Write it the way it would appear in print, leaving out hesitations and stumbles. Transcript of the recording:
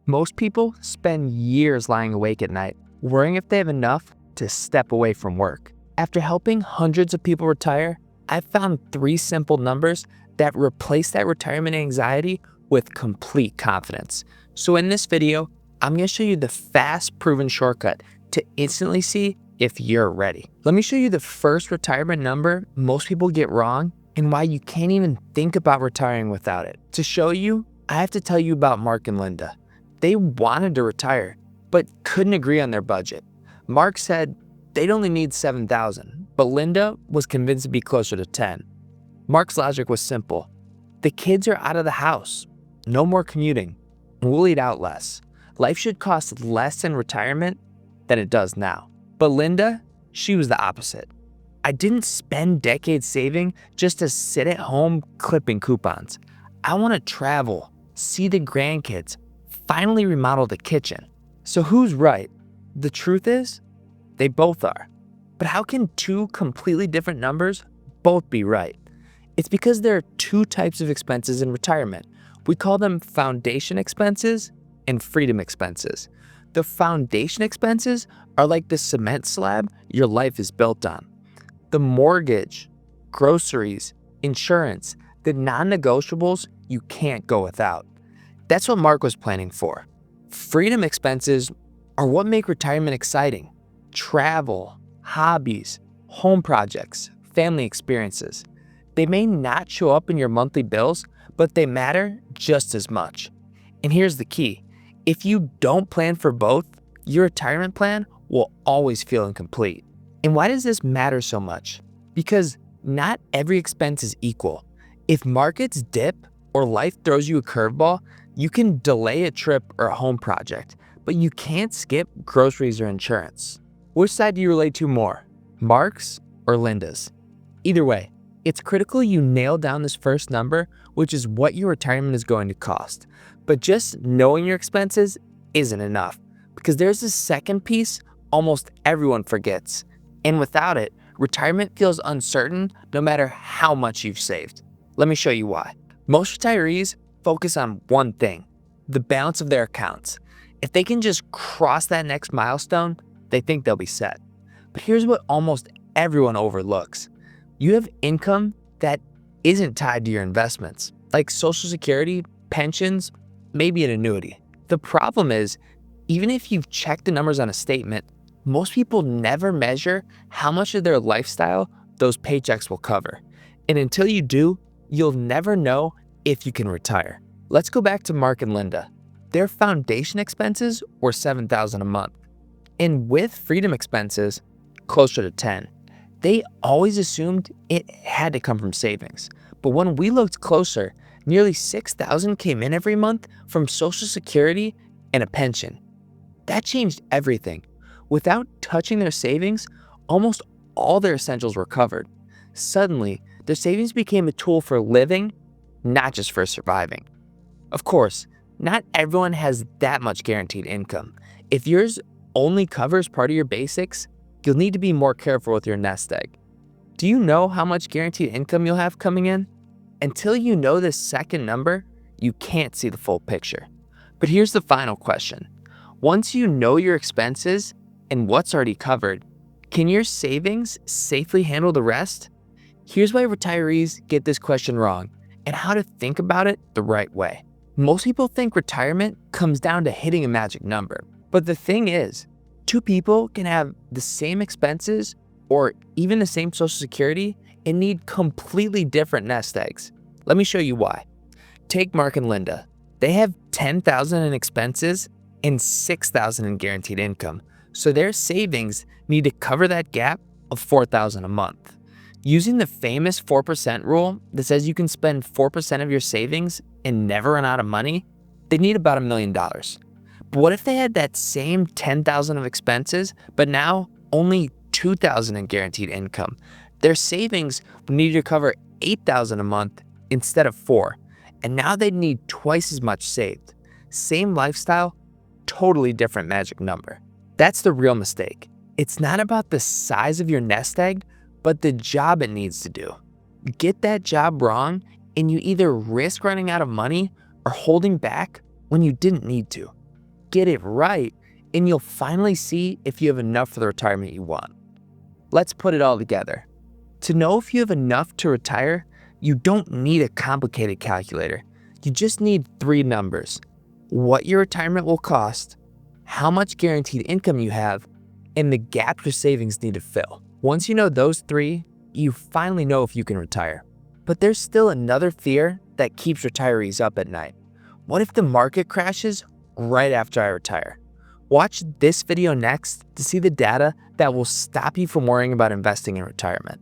Most people spend years lying awake at night, worrying if they have enough to step away from work. After helping hundreds of people retire, I've found 3 simple numbers that replace that retirement anxiety with complete confidence. So in this video, I'm going to show you the fast, proven shortcut to instantly see if you're ready. Let me show you the first retirement number most people get wrong and why you can't even think about retiring without it. To show you, I have to tell you about Mark and Linda. They wanted to retire, but couldn't agree on their budget. Mark said they'd only need $7,000, but Linda was convinced to be closer to $10,000. Mark's logic was simple. The kids are out of the house, no more commuting, and we'll eat out less. Life should cost less in retirement than it does now. But Linda, she was the opposite. I didn't spend decades saving just to sit at home clipping coupons. I want to travel, see the grandkids, finally remodel the kitchen. So who's right? The truth is, they both are. But how can 2 completely different numbers both be right? It's because there are 2 types of expenses in retirement. We call them foundation expenses and freedom expenses. The foundation expenses are like the cement slab your life is built on. The mortgage, groceries, insurance, the non-negotiables you can't go without. That's what Mark was planning for. Freedom expenses are what make retirement exciting. Travel, hobbies, home projects, family experiences. They may not show up in your monthly bills, but they matter just as much. And here's the key. If you don't plan for both, your retirement plan will always feel incomplete. And why does this matter so much? Because not every expense is equal. If markets dip or life throws you a curveball, you can delay a trip or a home project, but you can't skip groceries or insurance. Which side do you relate to more, Mark's or Linda's? Either way, it's critical you nail down this first number, which is what your retirement is going to cost. But just knowing your expenses isn't enough, because there's a second piece almost everyone forgets. And without it, retirement feels uncertain no matter how much you've saved. Let me show you why. Most retirees focus on one thing, the balance of their accounts. If they can just cross that next milestone, they think they'll be set. But here's what almost everyone overlooks. You have income that isn't tied to your investments, like Social Security, pensions, maybe an annuity. The problem is, even if you've checked the numbers on a statement, most people never measure how much of their lifestyle those paychecks will cover. And until you do, you'll never know if you can retire. Let's go back to Mark and Linda. Their foundation expenses were $7,000 a month. And with freedom expenses, closer to $10,000. They always assumed it had to come from savings. But when we looked closer, nearly $6,000 came in every month from Social Security and a pension. That changed everything. Without touching their savings, almost all their essentials were covered. Suddenly, their savings became a tool for living, not just for surviving. Of course, not everyone has that much guaranteed income. If yours only covers part of your basics, you'll need to be more careful with your nest egg. Do you know how much guaranteed income you'll have coming in? Until you know this second number, you can't see the full picture. But here's the final question. Once you know your expenses and what's already covered, can your savings safely handle the rest? Here's why retirees get this question wrong and how to think about it the right way. Most people think retirement comes down to hitting a magic number. But the thing is, 2 people can have the same expenses or even the same Social Security and need completely different nest eggs. Let me show you why. Take Mark and Linda. They have $10,000 in expenses and $6,000 in guaranteed income. So their savings need to cover that gap of $4,000 a month. Using the famous 4% rule that says you can spend 4% of your savings and never run out of money, they need about $1 million. But what if they had that same $10,000 of expenses, but now only $2,000 in guaranteed income? Their savings would need to cover $8,000 a month instead of $4,000, and now they'd need twice as much saved. Same lifestyle, totally different magic number. That's the real mistake. It's not about the size of your nest egg, but the job it needs to do. Get that job wrong, and you either risk running out of money or holding back when you didn't need to. get it right, and you'll finally see if you have enough for the retirement you want. Let's put it all together. To know if you have enough to retire, you don't need a complicated calculator. You just need 3 numbers: what your retirement will cost, how much guaranteed income you have, and the gap your savings need to fill. Once you know those 3, you finally know if you can retire. But there's still another fear that keeps retirees up at night. What if the market crashes right after I retire? Watch this video next to see the data that will stop you from worrying about investing in retirement.